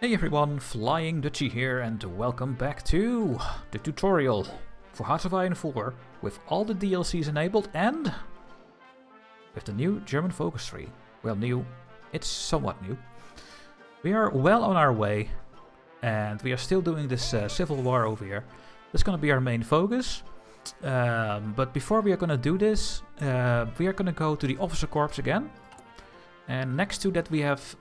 Hey everyone, FlyingDutchy here and welcome back to the tutorial for how to fly in 4 with all the DLCs enabled and with the new German focus tree. Well, new, it's somewhat new. We are well on our way and we are still doing this civil war over here. That's going to be our main focus. But before we are going to do this, we are going to go to the officer corps again. And next to that we have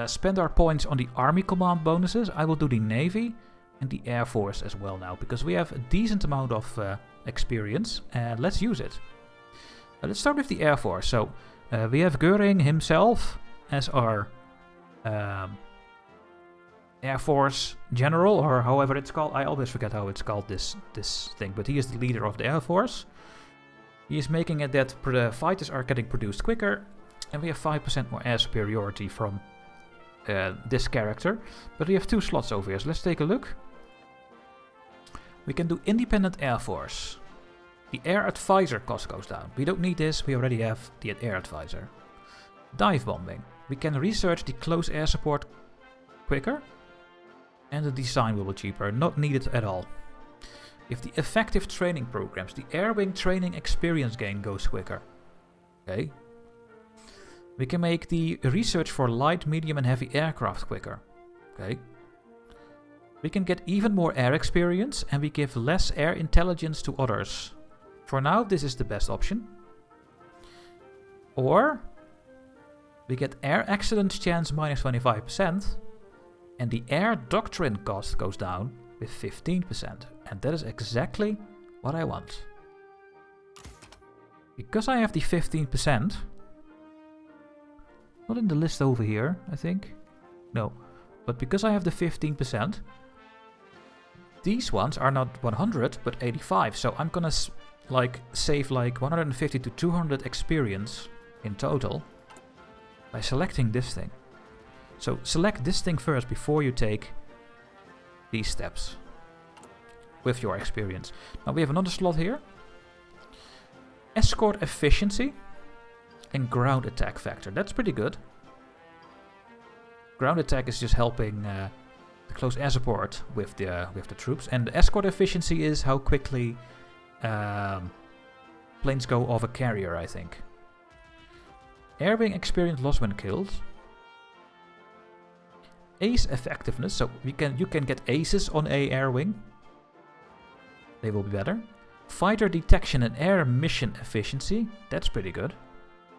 spend our points on the army command bonuses. I will do the navy and the air force as well now, because we have a decent amount of experience and let's use it. Let's start with the air force. So we have Göring himself as our air force general, or however it's called. I always forget how it's called, this thing, but he is the leader of the air force. He is making it that the fighters are getting produced quicker, and we have 5% more air superiority from this character, but we have 2 slots over here, so let's take a look. We can do independent air force. The air advisor cost goes down. We don't need this, we already have the air advisor. Dive bombing. We can research the close air support quicker, and the design will be cheaper, not needed at all. If the effective training programs, the air wing training experience gain goes quicker. Okay. We can make the research for light, medium and heavy aircraft quicker. Okay. We can get even more air experience and we give less air intelligence to others. For now, this is the best option. Or we get air accident chance minus 25% and the air doctrine cost goes down with 15%. And that is exactly what I want. Because I have the 15%, not in the list over here, I think. No. But because I have the 15%, these ones are not 100, but 85. So I'm gonna save like 150 to 200 experience in total by selecting this thing. So select this thing first before you take these steps with your experience. Now we have another slot here. Escort efficiency and ground attack factor. That's pretty good. Ground attack is just helping the close air support with the troops, and the escort efficiency is how quickly planes go off a carrier, I think. Air wing experience loss when killed. Ace effectiveness, so you can get aces on a air wing. They will be better. Fighter detection and air mission efficiency. That's pretty good.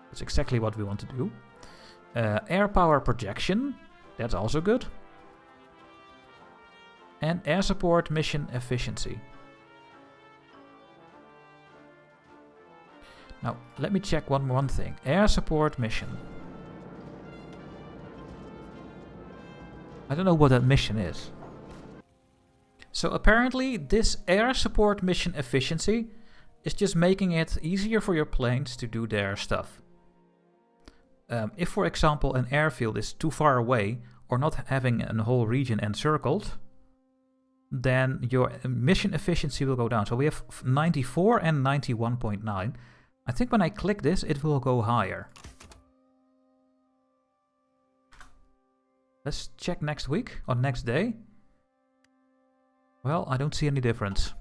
That's exactly what we want to do. Air power projection. That's also good. And air support mission efficiency. Now, let me check one thing. Air support mission. I don't know what that mission is. So apparently this air support mission efficiency is just making it easier for your planes to do their stuff. If, for example, an airfield is too far away or not having a whole region encircled, then your mission efficiency will go down. So we have 94 and 91.9. I think when I click this, it will go higher. Let's check next week or next day. Well, I don't see any difference.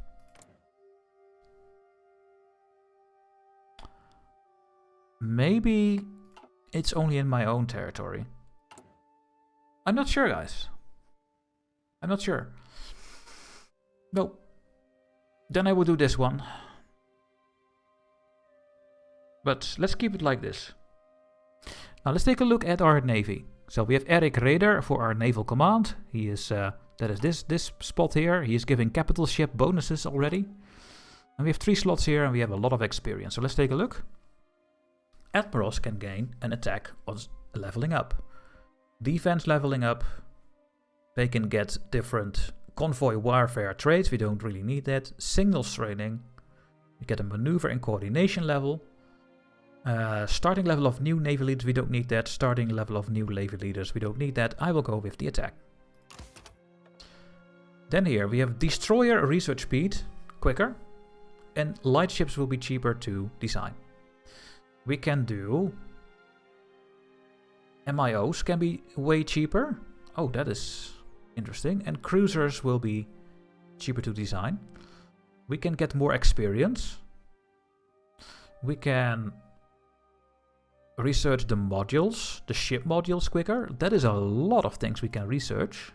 Maybe it's only in my own territory. I'm not sure, guys. I'm not sure. No. Then I will do this one. But let's keep it like this. Now let's take a look at our navy. So we have Eric Rader for our naval command. He is that is this spot here. He is giving capital ship bonuses already. And we have 3 slots here and we have a lot of experience. So let's take a look. Admirals can gain an attack on leveling up. Defense leveling up. They can get different convoy warfare traits. We don't really need that. Signals training. We get a maneuver and coordination level. Starting level of new navy leaders. We don't need that. Starting level of new navy leaders. We don't need that. I will go with the attack. Then here we have destroyer research speed quicker. And light ships will be cheaper to design. We can do MIOs can be way cheaper. Oh, that is interesting. And cruisers will be cheaper to design. We can get more experience. We can research the modules, the ship modules quicker. That is a lot of things we can research.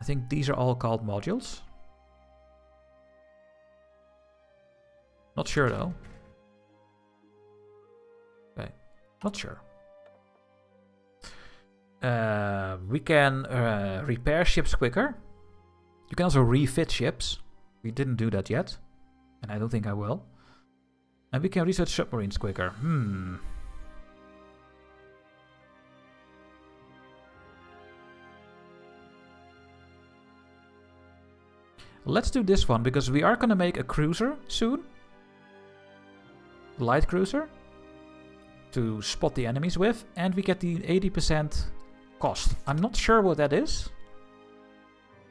I think these are all called modules. Not sure though. Okay, not sure. We can repair ships quicker. You can also refit ships. We didn't do that yet. And I don't think I will. And we can research submarines quicker. Let's do this one, because we are going to make a cruiser soon. Light cruiser. To spot the enemies with. And we get the 80% cost. I'm not sure what that is.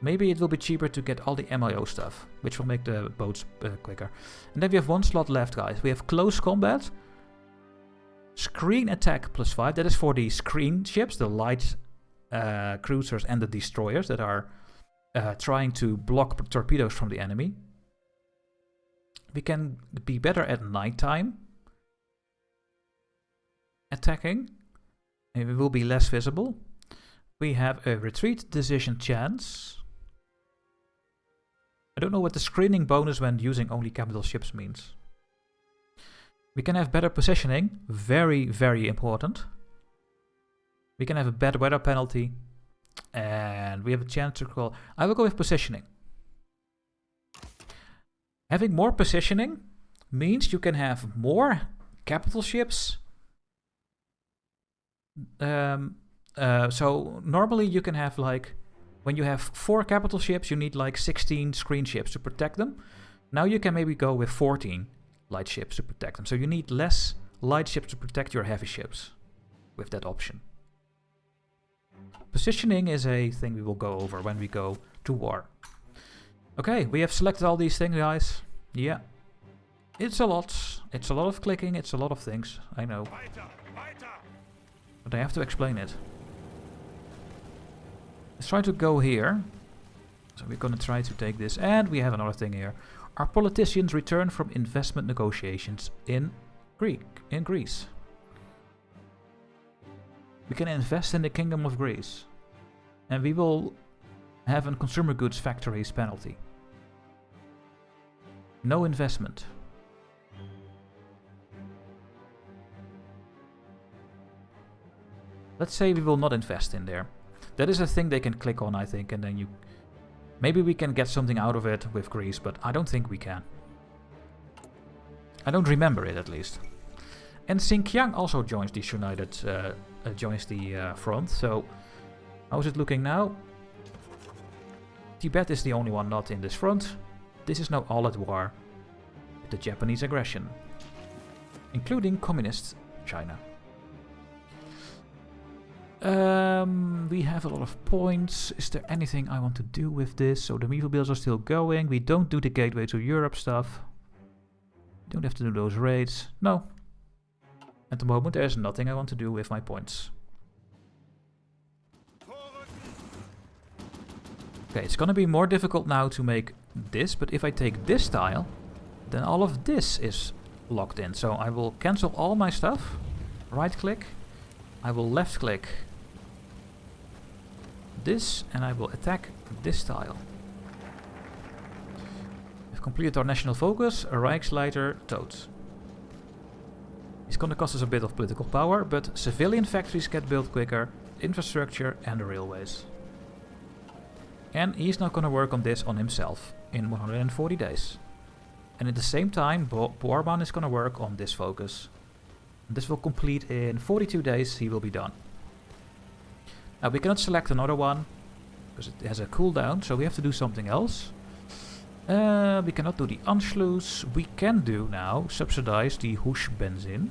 Maybe it will be cheaper to get all the MIO stuff, which will make the boats quicker. And then we have one slot left, guys. We have close combat. Screen attack +5. That is for the screen ships, the light cruisers and the destroyers that are trying to block torpedoes from the enemy. We can be better at nighttime attacking. And we will be less visible. We have a retreat decision chance. I don't know what the screening bonus when using only capital ships means. We can have better positioning. Very, very important. We can have a bad weather penalty. And we have a chance to call... I will go with positioning. Having more positioning means you can have more capital ships. So normally you can have like... When you have 4 capital ships, you need like 16 screen ships to protect them. Now you can maybe go with 14 light ships to protect them. So you need less light ships to protect your heavy ships with that option. Positioning is a thing we will go over when we go to war. Okay, we have selected all these things, guys. Yeah. It's a lot. It's a lot of clicking. It's a lot of things. I know. But I have to explain it. Let's try to go here. So we're going to try to take this. And we have another thing here. Our politicians return from investment negotiations in Greece. We can invest in the Kingdom of Greece. And we will have a consumer goods factories penalty. No investment. Let's say we will not invest in there. That is a thing they can click on, I think, and then you... Maybe we can get something out of it with Greece, but I don't think we can. I don't remember it, at least. And Xinjiang also joins this united... joins the front, so... How is it looking now? Tibet is the only one not in this front. This is now all at war with the Japanese aggression. Including communist China. We have a lot of points. Is there anything I want to do with this? So the Naval bills are still going. We don't do the Gateway to Europe stuff. We don't have to do those raids. No. At the moment there's nothing I want to do with my points. Okay, it's gonna be more difficult now to make this, but if I take this tile, then all of this is locked in. So I will cancel all my stuff. Right click. I will left click this, and I will attack this tile. We've completed our national focus, a Reichsleiter Toad. It's gonna cost us a bit of political power, but civilian factories get built quicker, infrastructure and the railways. And he's now gonna work on this on himself in 140 days. And at the same time, Boorman is gonna work on this focus. This will complete in 42 days, he will be done. Now we cannot select another one, because it has a cooldown, so we have to do something else. We cannot do the Anschluss. We can do now, subsidize the Hush benzene.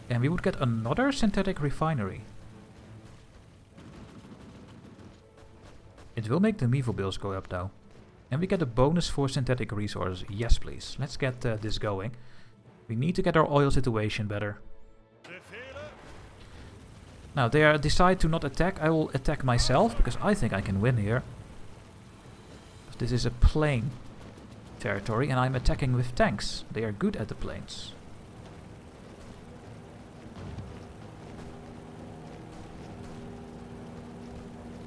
And we would get another synthetic refinery. It will make the Naval bills go up though. And we get a bonus for synthetic resources. Yes please, let's get this going. We need to get our oil situation better. Now they decide to not attack. I will attack myself because I think I can win here. This is a plain territory and I'm attacking with tanks. They are good at the plains.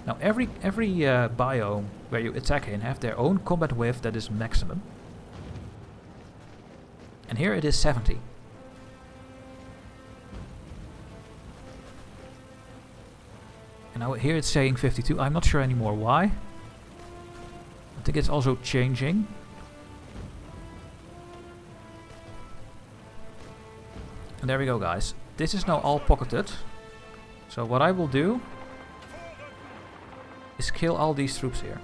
Now every biome where you attack in have their own combat width that is maximum. And here it is 70. And now here it's saying 52. I'm not sure anymore why. I think it's also changing. And there we go, guys. This is now all pocketed. So what I will do is kill all these troops here.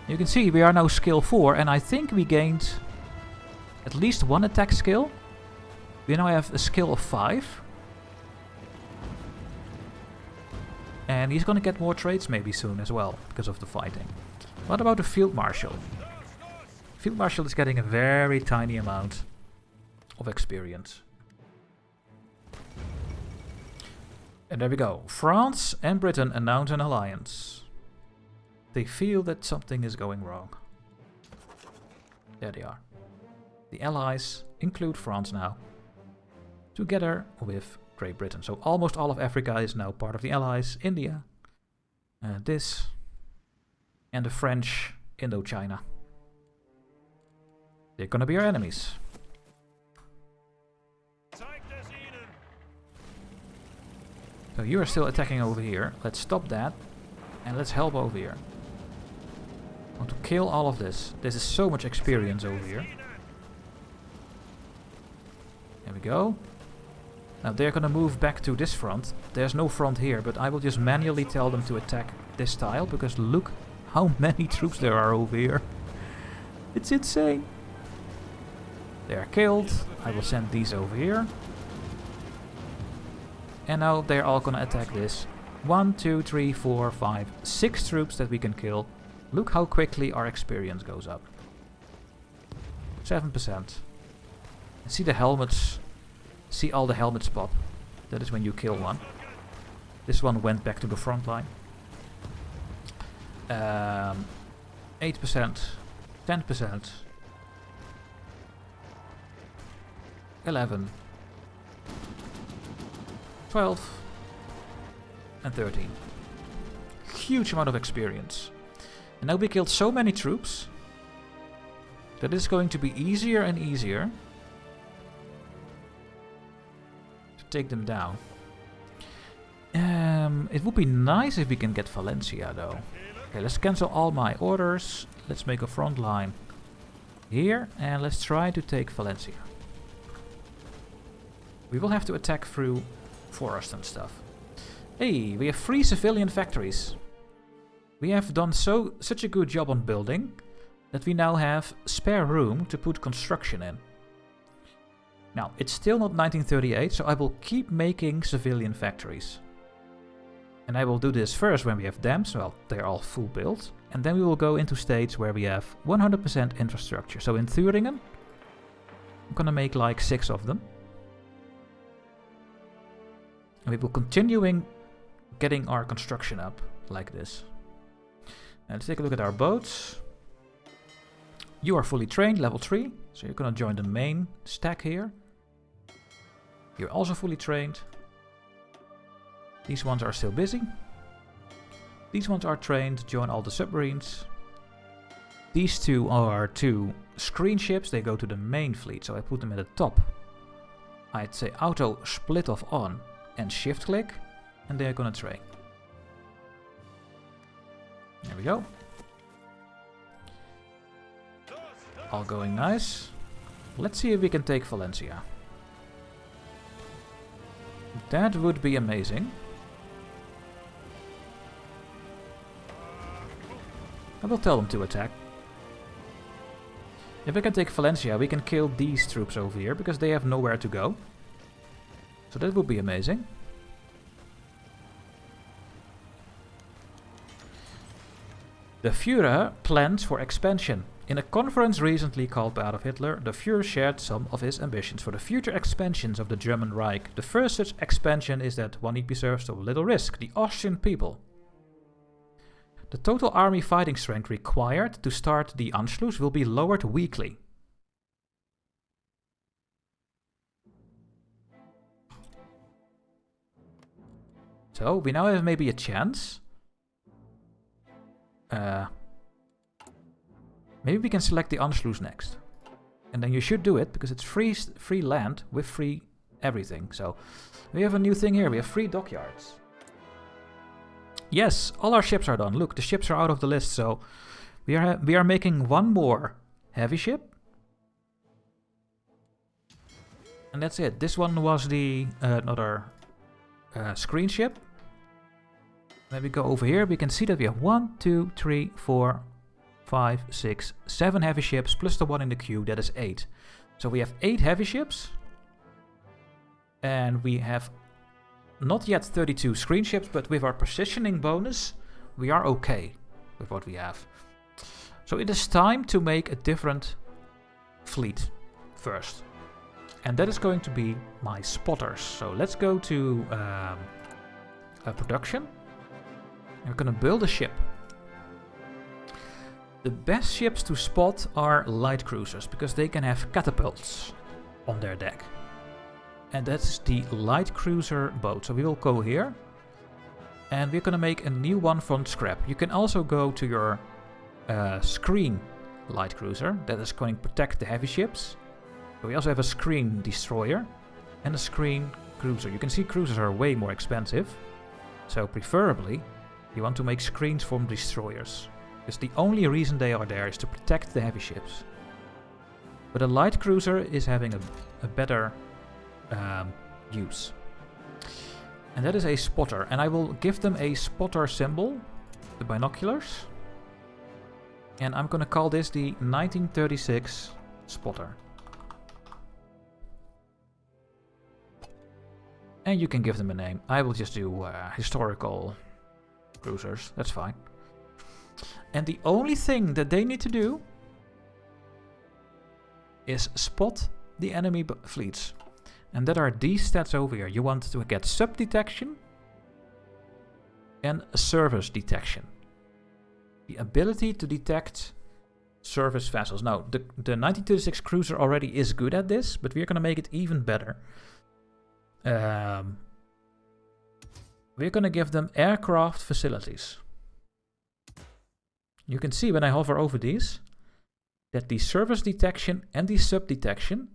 You can see we are now skill 4 and I think we gained at least one attack skill. We now have a skill of 5. And he's gonna get more traits maybe soon as well, because of the fighting. What about the Field Marshal? Field Marshal is getting a very tiny amount of experience. And there we go. France and Britain announce an alliance. They feel that something is going wrong. There they are. The allies include France now, together with Great Britain. So almost all of Africa is now part of the allies. India, this, and the French Indochina. They're gonna be our enemies. So you are still attacking over here. Let's stop that and let's help over here. I want to kill all of this. This is so much experience over here. There we go. Now they're gonna move back to this front. There's no front here, but I will just manually tell them to attack this tile, because look how many troops there are over here. It's insane. They are killed. I will send these over here. And now they're all gonna attack this. 1, 2, 3, 4, 5, 6 troops that we can kill. Look how quickly our experience goes up. 7%. See the helmets. See all the helmets pop. That is when you kill one. This one went back to the front line. 8%. 10%. 11. 12. And 13. Huge amount of experience. And now we killed so many troops that it's going to be easier and easier to take them down. It would be nice if we can get Valencia though. Okay, let's cancel all my orders. Let's make a front line here and let's try to take Valencia. We will have to attack through forest and stuff. Hey, we have 3 civilian factories. We have done such a good job on building that we now have spare room to put construction in. Now, it's still not 1938, so I will keep making civilian factories. And I will do this first when we have dams, well, they're all full built. And then we will go into states where we have 100% infrastructure. So in Thüringen, I'm gonna make like 6 of them. And we will continuing getting our construction up like this. And let's take a look at our boats. You are fully trained, level 3. So you're gonna join the main stack here. You're also fully trained. These ones are still busy. These ones are trained, join all the submarines. These 2 are 2 screen ships, they go to the main fleet, so I put them at the top. I'd say auto split off on and shift click, and they're gonna train. There we go. All going nice. Let's see if we can take Valencia. That would be amazing. I will tell them to attack. If we can take Valencia, we can kill these troops over here, because they have nowhere to go. So that would be amazing. The Führer plans for expansion. In a conference recently called by Adolf Hitler, the Führer shared some of his ambitions for the future expansions of the German Reich. The first such expansion is that one EP serves to little risk, the Austrian people. The total army fighting strength required to start the Anschluss will be lowered weekly. So, we now have maybe a chance. Maybe we can select the Anschluss next. And then you should do it, because it's free land with free everything. So, we have a new thing here. We have free dockyards. Yes, all our ships are done. Look, the ships are out of the list, so we are making one more heavy ship. And that's it. This one was the another screen ship. When we go over here, we can see that we have 1, 2, 3, 4, 5, 6, 7 heavy ships, plus the one in the queue, that is 8. So we have 8 heavy ships. And we have not yet 32 screen ships, but with our positioning bonus, we are okay with what we have. So it is time to make a different fleet first. And that is going to be my spotters. So let's go to production. We're going to build a ship. The best ships to spot are light cruisers, because they can have catapults on their deck. And that's the light cruiser boat. So we will go here. And we're going to make a new one from scrap. You can also go to your screen light cruiser. That is going to protect the heavy ships. So we also have a screen destroyer and a screen cruiser. You can see cruisers are way more expensive. So preferably, you want to make screens from destroyers. Because the only reason they are there is to protect the heavy ships. But a light cruiser is having a better use. And that is a spotter. And I will give them a spotter symbol, the binoculars. And I'm going to call this the 1936 spotter. And you can give them a name. I will just do historical cruisers. That's fine. And the only thing that they need to do is spot the enemy fleets. And that are these stats over here. You want to get sub detection and service detection. The ability to detect service vessels. Now, the 1936 cruiser already is good at this, but we're going to make it even better. We're going to give them aircraft facilities. You can see when I hover over these that the service detection and the sub detection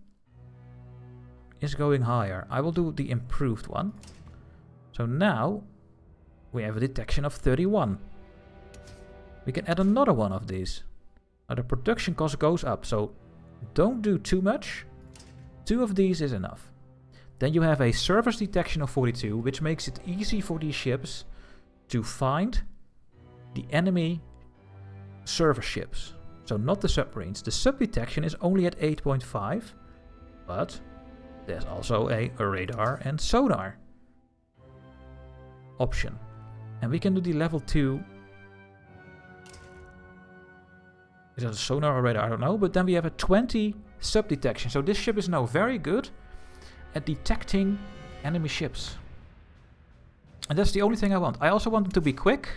is going higher. I will do the improved one. So now we have a detection of 31. We can add another one of these. Now the production cost goes up, so don't do too much. 2 of these is enough. Then you have a service detection of 42, which makes it easy for these ships to find the enemy service ships. So not the submarines. The sub detection is only at 8.5, but there's also a radar and sonar option. And we can do the level 2. Is that a sonar or radar? I don't know. But then we have a 20 sub detection. So this ship is now very good at detecting enemy ships. And that's the only thing I want. I also want them to be quick.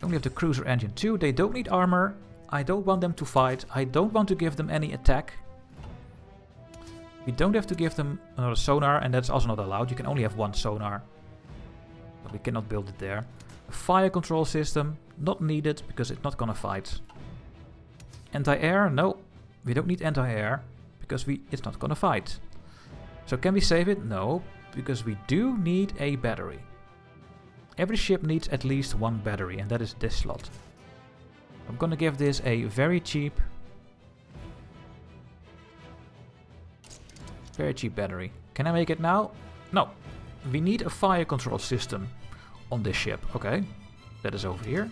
I only have the cruiser engine 2. They don't need armor. I don't want them to fight. I don't want to give them any attack. We don't have to give them another sonar, and that's also not allowed. You can only have one sonar. So we cannot build it there. A fire control system, not needed because it's not gonna fight. Anti-air, no. We don't need anti-air because it's not gonna fight. So can we save it? No, because we do need a battery. Every ship needs at least one battery, and that is this slot. I'm gonna give this a very cheap battery. Can I make it now? No. We need a fire control system on this ship. Okay. That is over here.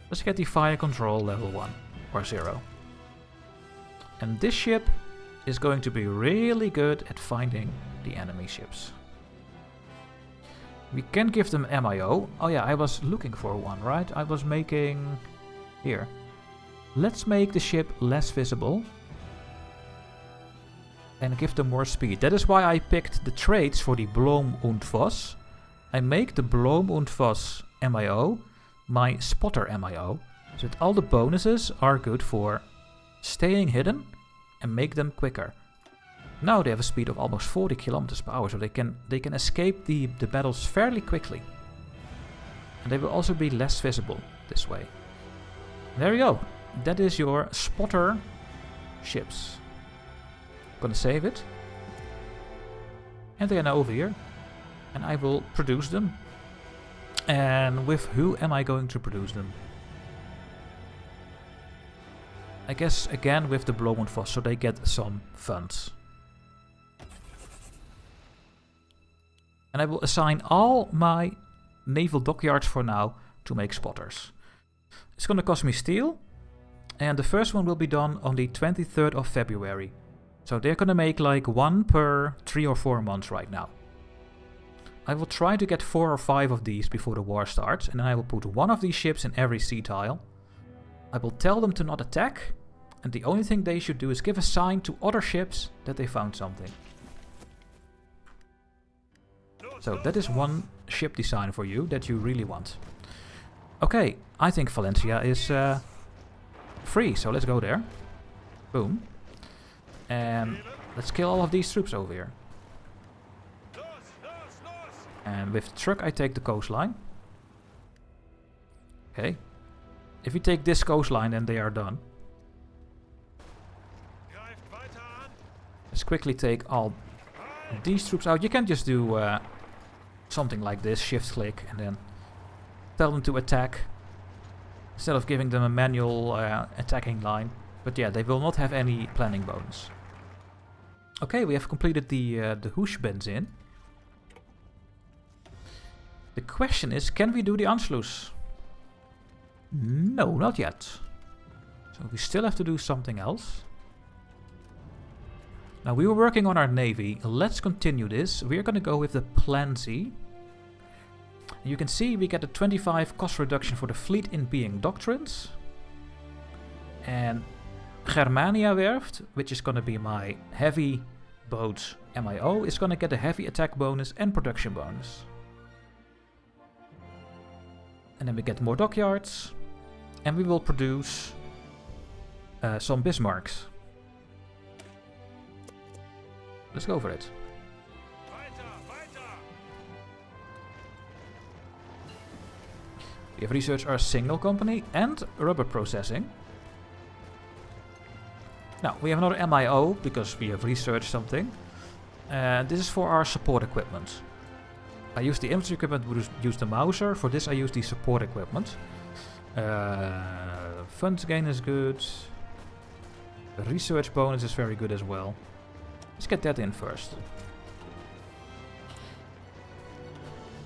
Let's get the fire control level 1 or 0. And this ship is going to be really good at finding the enemy ships. We can give them MIO. Oh yeah, I was looking for one, right? I was making... Here. Let's make the ship less visible. And give them more speed. That is why I picked the traits for the Bloom und Voss. I make the Bloom und Voss MIO my spotter MIO. So that all the bonuses are good for staying hidden and make them quicker. Now they have a speed of almost 40 kilometers per hour, so they can escape the battles fairly quickly. And they will also be less visible this way. There you go. That is your spotter ships. I'm gonna save it. And they are now over here. And I will produce them. And with who am I going to produce them? I guess again with the Bloom und Voss, so they get some funds. And I will assign all my naval dockyards for now to make spotters. It's gonna cost me steel. And the first one will be done on the 23rd of February. So they're gonna make like 1 per 3 or 4 months right now. I will try to get 4 or 5 of these before the war starts. And then I will put 1 of these ships in every sea tile. I will tell them to not attack. And the only thing they should do is give a sign to other ships that they found something. So that is 1 ship design for you that you really want. Okay, I think Valencia is free, so let's go there. Boom. And let's kill all of these troops over here. And with the truck I take the coastline. Okay. If you take this coastline, then they are done. Let's quickly take all these troops out. You can just do something like this, shift click, and then tell them to attack. Instead of giving them a manual attacking line. But yeah, they will not have any planning bonus. Okay, we have completed the Hoosh benzine. The question is, can we do the Anschluss? No, not yet. So we still have to do something else. Now we were working on our navy. Let's continue this. We're going to go with the Plan Z. You can see we get a 25 cost reduction for the fleet in being doctrines. And Germania Werft, which is going to be my heavy boats MIO, is going to get a heavy attack bonus and production bonus. And then we get more dockyards. And we will produce some Bismarcks. Let's go for it. We have researched our signal company and rubber processing. Now, we have another MIO because we have researched something. This is for our support equipment. I use the infantry equipment, we use the Mauser. For this I use the support equipment. Funds gain is good. The research bonus is very good as well. Let's get that in first.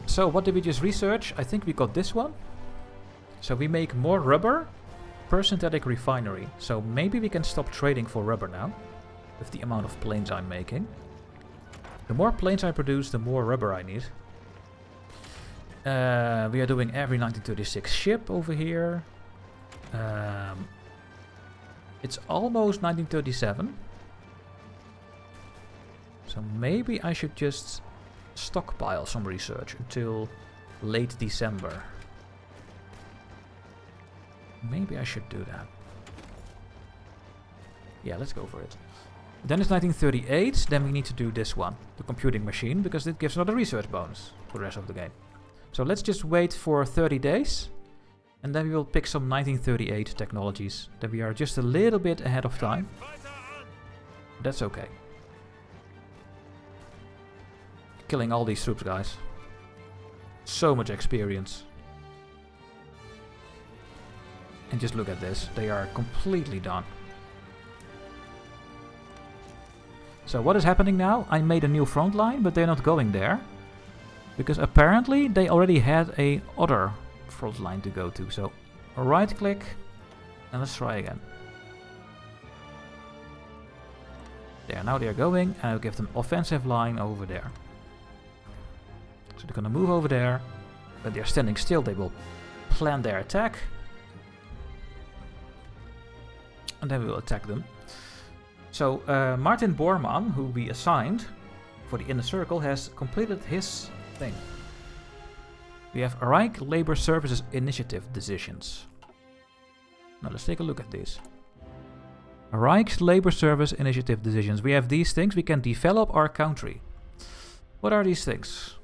So what did we just research? I think we got this one. So we make more rubber per synthetic refinery. So maybe we can stop trading for rubber now. With the amount of planes I'm making. The more planes I produce, the more rubber I need. We are doing every 1936 ship over here. It's almost 1937. So maybe I should just stockpile some research until late December. Maybe I should do that. Yeah, let's go for it. Then it's 1938, then we need to do this one, the computing machine, because it gives another research bonus for the rest of the game. So let's just wait for 30 days, and then we will pick some 1938 technologies. Then we are just a little bit ahead of time. That's okay. Killing all these troops, guys. So much experience. And just look at this. They are completely done. So what is happening now? I made a new front line, but they're not going there. Because apparently they already had a other front line to go to. So right click and let's try again. There, now they're going, and I'll give them offensive line over there. So they're gonna move over there. When they're standing still, they will plan their attack. and then we will attack them. So Martin Bormann, who we assigned for the inner circle, has completed his thing. We have Reich Labor Services Initiative decisions. Now let's take a look at these. Reich's Labor Service Initiative decisions. We have these things. We can develop our country. What are these things?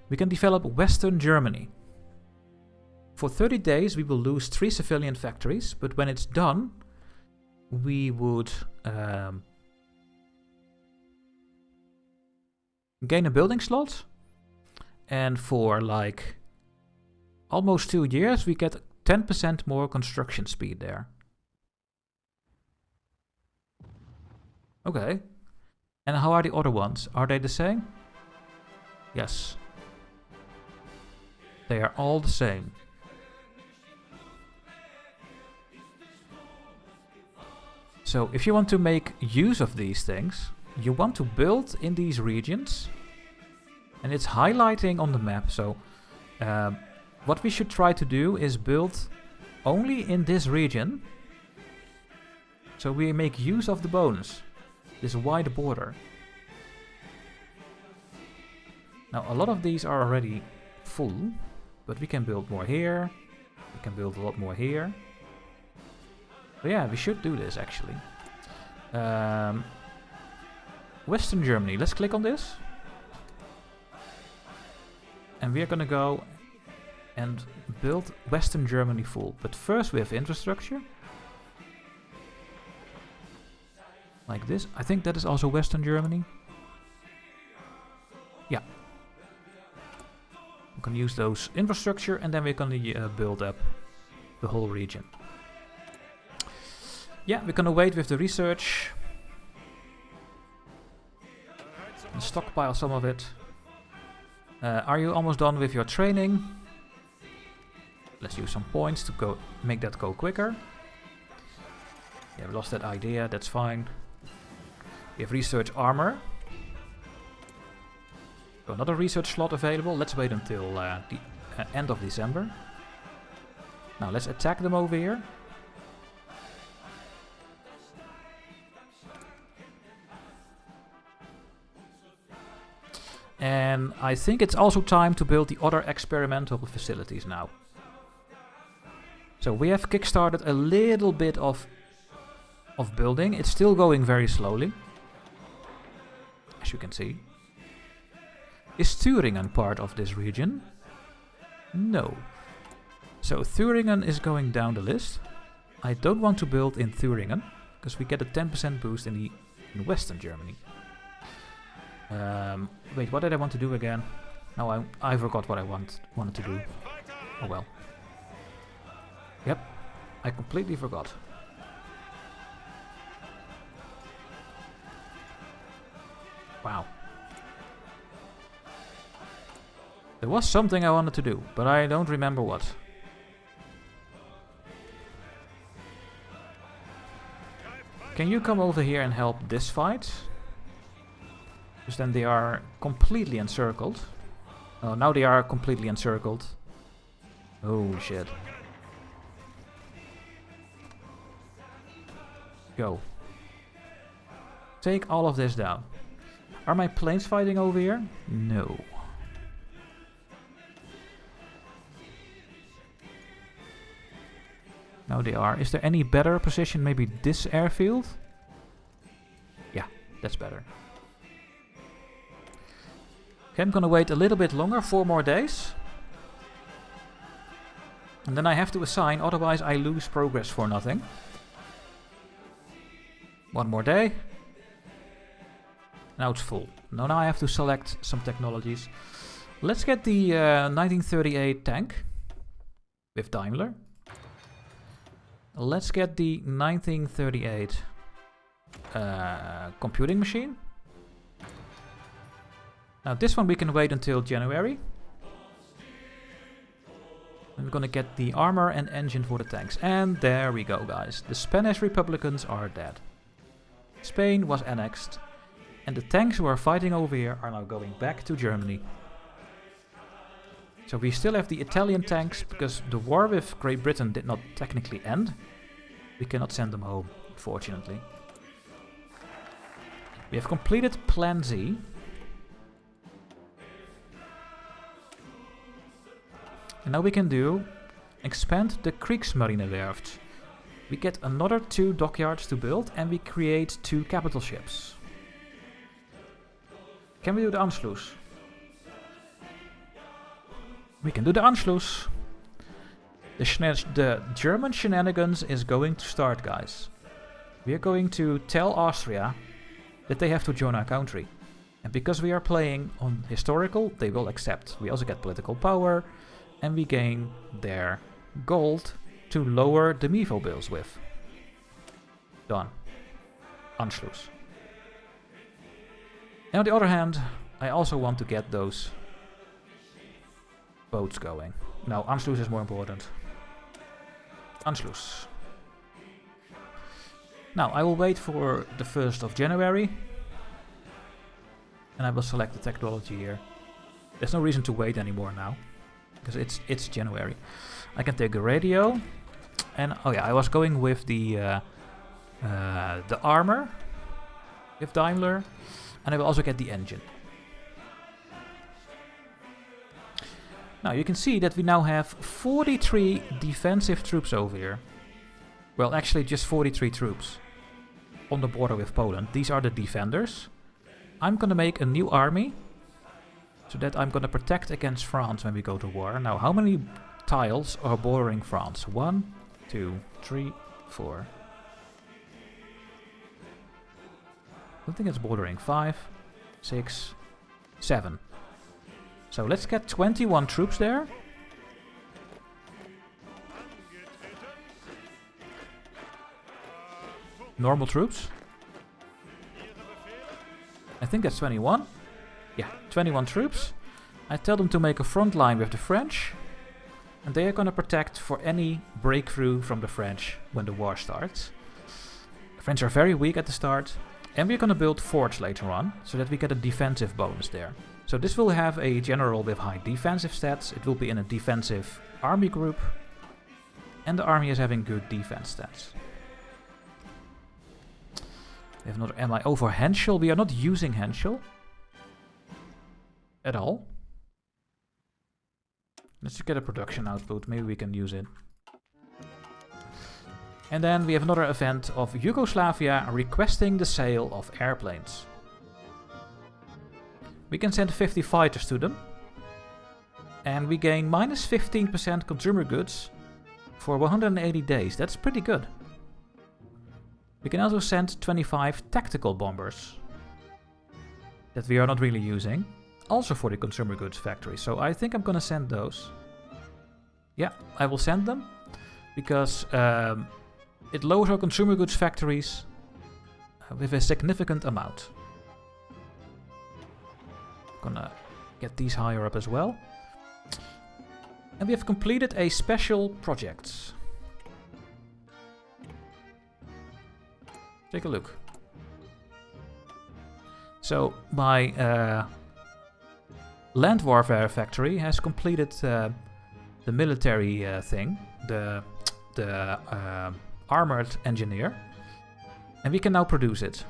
We can develop Western Germany. For 30 days we will lose 3 civilian factories, but when it's done, we would gain a building slot. And for like almost 2 years, we get 10% more construction speed there. Okay. And how are the other ones? Are they the same? Yes. They are all the same. So if you want to make use of these things, you want to build in these regions. And it's highlighting on the map. So what we should try to do is build only in this region. So we make use of the bonus. This wide border. Now a lot of these are already full, but we can build more here. We can build a lot more here. But yeah, we should do this actually. Western Germany, let's click on this. And we are gonna go and build Western Germany full. But first we have infrastructure. Like this. I think that is also Western Germany. Yeah. We can use those infrastructure and then we're gonna build up the whole region. Yeah, we're gonna wait with the research. And stockpile some of it. Are you almost done with your training? Let's use some points to go make that go quicker. Yeah, we lost that idea, that's fine. We have research armor. So another research slot available. Let's wait until the end of December. Now let's attack them over here. And I think it's also time to build the other experimental facilities now. So we have kickstarted a little bit of building. It's still going very slowly, as you can see. Is Thüringen part of this region? No. So Thüringen is going down the list. I don't want to build in Thüringen, because we get a 10% boost in Western Germany. Wait, what did I want to do again? No, I forgot what I wanted to do. Oh well. Yep, I completely forgot. Wow. There was something I wanted to do, but I don't remember what. Can you come over here and help this fight? Because then they are completely encircled. Oh, now they are completely encircled. Oh shit. Go. Take all of this down. Are my planes fighting over here? No. Now they are. Is there any better position? Maybe this airfield? Yeah, that's better. Okay, I'm gonna wait a little bit longer, 4 more days. And then I have to assign, otherwise I lose progress for nothing. 1 more day. Now it's full. Now I have to select some technologies. Let's get the 1938 tank with Daimler. Let's get the 1938 computing machine. Now this one we can wait until January. And we're gonna get the armor and engine for the tanks. And there we go, guys. The Spanish Republicans are dead. Spain was annexed. And the tanks who are fighting over here are now going back to Germany. So we still have the Italian tanks, because the war with Great Britain did not technically end. We cannot send them home, unfortunately. We have completed Plan Z. And now we can do expand the Kriegsmarinewerft. We get another 2 dockyards to build and we create 2 capital ships. Can we do the Anschluss? We can do the Anschluss. The German shenanigans is going to start, guys. We are going to tell Austria that they have to join our country. And because we are playing on historical, they will accept. We also get political power. And we gain their gold to lower the Mevo bills with. Done. Anschluss. And on the other hand, I also want to get those boats going. No, Anschluss is more important. Anschluss. Now, I will wait for the 1st of January. And I will select the technology here. There's no reason to wait anymore now. Because it's January. I can take a radio. And, oh yeah, I was going with the armor. With Daimler. And I will also get the engine. Now, you can see that we now have 43 defensive troops over here. Well, actually just 43 troops. On the border with Poland. These are the defenders. I'm gonna make a new army. So that I'm gonna protect against France when we go to war. Now, how many tiles are bordering France? 1, 2, 3, 4. I think it's bordering 5, 6, 7. So let's get 21 troops there. Normal troops. I think that's 21. Yeah, 21 troops. I tell them to make a front line with the French. And they are going to protect for any breakthrough from the French when the war starts. The French are very weak at the start. And we're going to build forts later on, so that we get a defensive bonus there. So this will have a general with high defensive stats. It will be in a defensive army group. And the army is having good defense stats. We have another MI over Henschel. We are not using Henschel at all. Let's get a production output. Maybe we can use it. And then we have another event of Yugoslavia requesting the sale of airplanes. We can send 50 fighters to them. And we gain minus 15% consumer goods for 180 days. That's pretty good. We can also send 25 tactical bombers that we are not really using. Also for the consumer goods factory. So I think I'm gonna send those. Yeah, I will send them. Because it lowers our consumer goods factories with a significant amount. Gonna get these higher up as well. And we have completed a special project. Take a look. So my land warfare factory has completed the military thing, the armored engineer, and we can now produce it.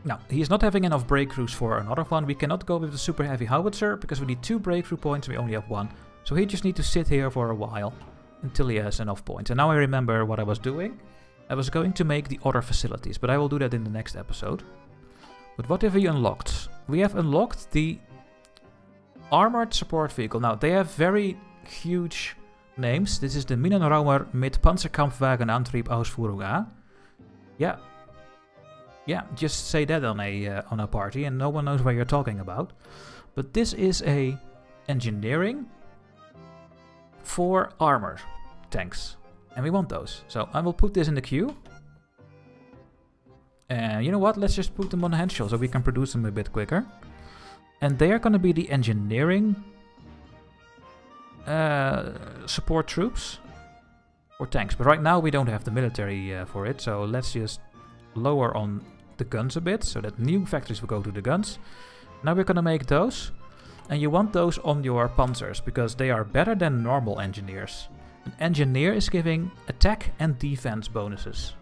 Now, he is not having enough breakthroughs for another one. We cannot go with the super heavy howitzer because we need 2 breakthrough points and we only have 1. So he just needs to sit here for a while until he has enough points. And now I remember what I was doing. I was going to make the other facilities, but I will do that in the next episode. But what have we unlocked? We have unlocked the armored support vehicle. Now, they have very huge names. This is the Minenraumer mit Panzerkampfwagenantrieb Ausführung A. Yeah. Yeah, just say that on a party and no one knows what you're talking about. But this is a engineering for armor tanks. And we want those. So I will put this in the queue. And you know what? Let's just put them on Henschel so we can produce them a bit quicker. And they are going to be the engineering support troops or tanks. But right now we don't have the military for it. So let's just lower on the guns a bit so that new factories will go to the guns. Now we're going to make those. And you want those on your panzers because they are better than normal engineers. An engineer is giving attack and defense bonuses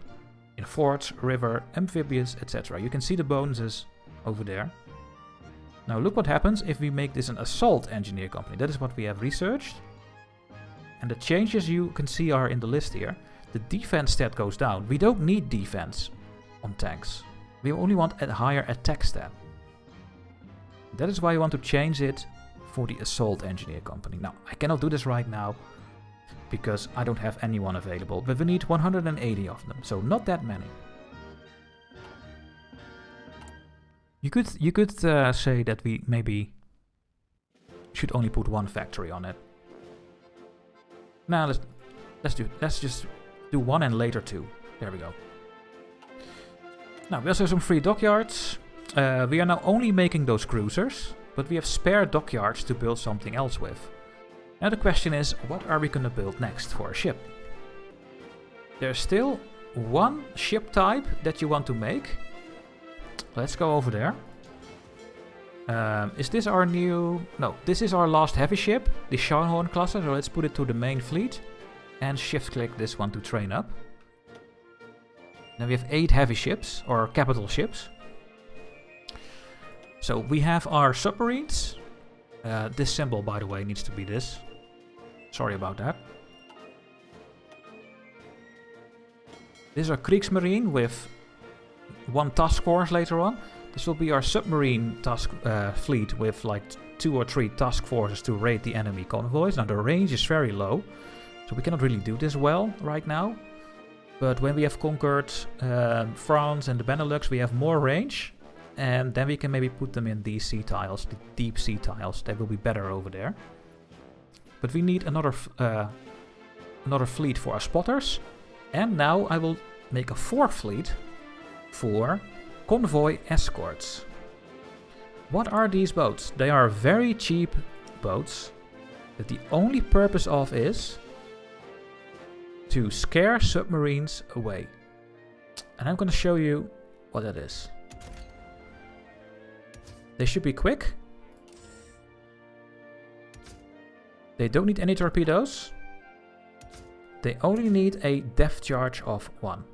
in forts, river, amphibious, etc. You can see the bonuses over there. Now look what happens if we make this an assault engineer company. That is what we have researched. And the changes you can see are in the list here. The defense stat goes down. We don't need defense on tanks. We only want a higher attack stat. That is why you want to change it for the assault engineer company. Now, I cannot do this right now because I don't have anyone available, but we need 180 of them, so not that many. You could say that we maybe should only put one factory on it. Now let's just do one and later two. There we go. Now we also have some free dockyards. We are now only making those cruisers, but we have spare dockyards to build something else with. Now the question is, what are we going to build next for a ship? There's still one ship type that you want to make. Let's go over there. Is this our new... No, this is our last heavy ship, the Shaun F class, so let's put it to the main fleet. And shift-click this one to train up. Now we have 8 heavy ships, or capital ships. So we have our submarines. This symbol, by the way, needs to be this. Sorry about that. This is our Kriegsmarine with 1 task force later on. This will be our submarine task fleet with like 2 or 3 task forces to raid the enemy convoys. Now the range is very low, so we cannot really do this well right now. But when we have conquered France and the Benelux, we have more range. And then we can maybe put them in these sea tiles, the deep sea tiles. They will be better over there. But we need another fleet for our spotters. And now I will make a 4th fleet for convoy escorts. What are these boats? They are very cheap boats that the only purpose of is to scare submarines away. And I'm going to show you what that is. They should be quick. They don't need any torpedoes. They only need a depth charge of 1.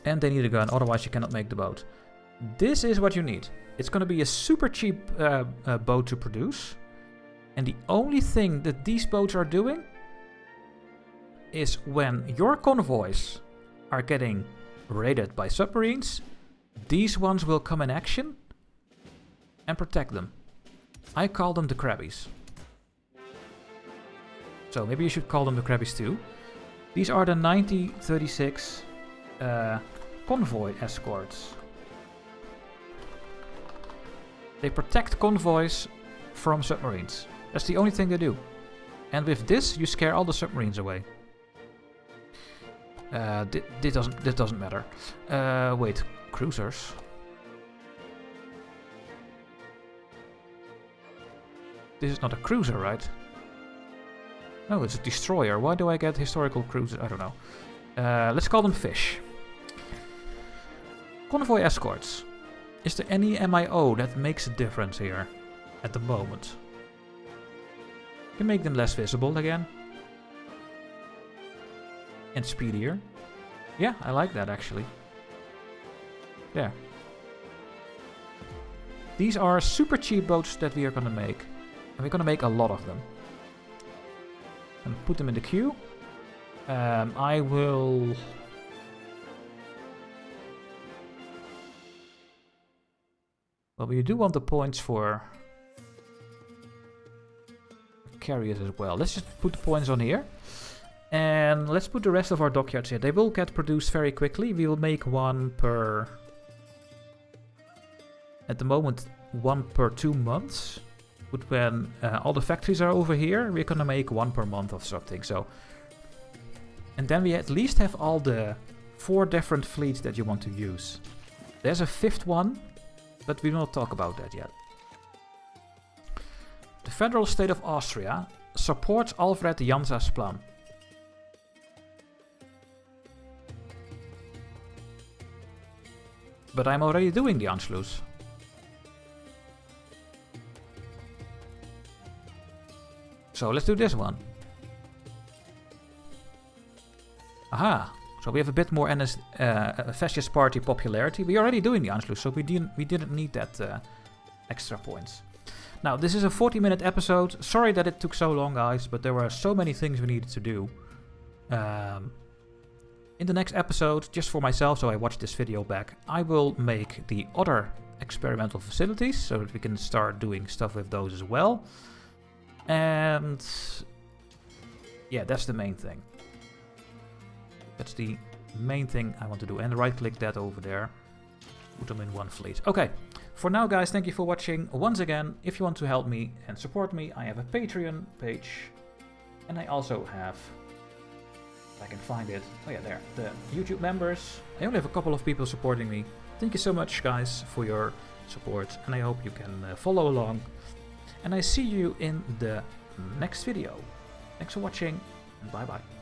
And they need a gun, otherwise you cannot make the boat. This is what you need. It's going to be a super cheap boat to produce. And the only thing that these boats are doing is when your convoys are getting raided by submarines, these ones will come in action and protect them. I call them the Krabbies. So maybe you should call them the Krabbies too. These are the 9036 convoy escorts. They protect convoys from submarines. That's the only thing they do. And with this, you scare all the submarines away. This doesn't matter. Wait, cruisers. This is not a cruiser, right? No, it's a destroyer. Why do I get historical cruisers? I don't know. Let's call them fish. Convoy escorts. Is there any MIO that makes a difference here at the moment? You can make them less visible again. And speedier. Yeah, I like that actually. There. These are super cheap boats that we are going to make. And we're going to make a lot of them. And put them in the queue. I will... Well, we do want the points for carriers as well. Let's just put the points on here. And let's put the rest of our dockyards here. They will get produced very quickly. We will make one per... At the moment, one per 2 months. But when all the factories are over here, we're gonna make one per month of something. So, and then we at least have all the 4 different fleets that you want to use. There's a 5th one, but we will not talk about that yet. The federal state of Austria supports Alfred Jansa's plan. But I'm already doing the Anschluss. So let's do this one. Aha! So we have a bit more fascist party popularity. We're already doing the Anschluss, so we didn't need that extra points. Now, this is a 40-minute episode. Sorry that it took so long, guys, but there were so many things we needed to do. In the next episode, just for myself, so I watched this video back, I will make the other experimental facilities so that we can start doing stuff with those as well. And yeah, that's the main thing. That's the main thing I want to do. And right-click that over there. Put them in one fleet. Okay, for now, guys, thank you for watching. Once again, if you want to help me and support me, I have a Patreon page. And I also have, if I can find it, oh yeah, there, the YouTube members. I only have a couple of people supporting me. Thank you so much, guys, for your support. And I hope you can follow along. And I see you in the next video. Thanks for watching, and bye-bye.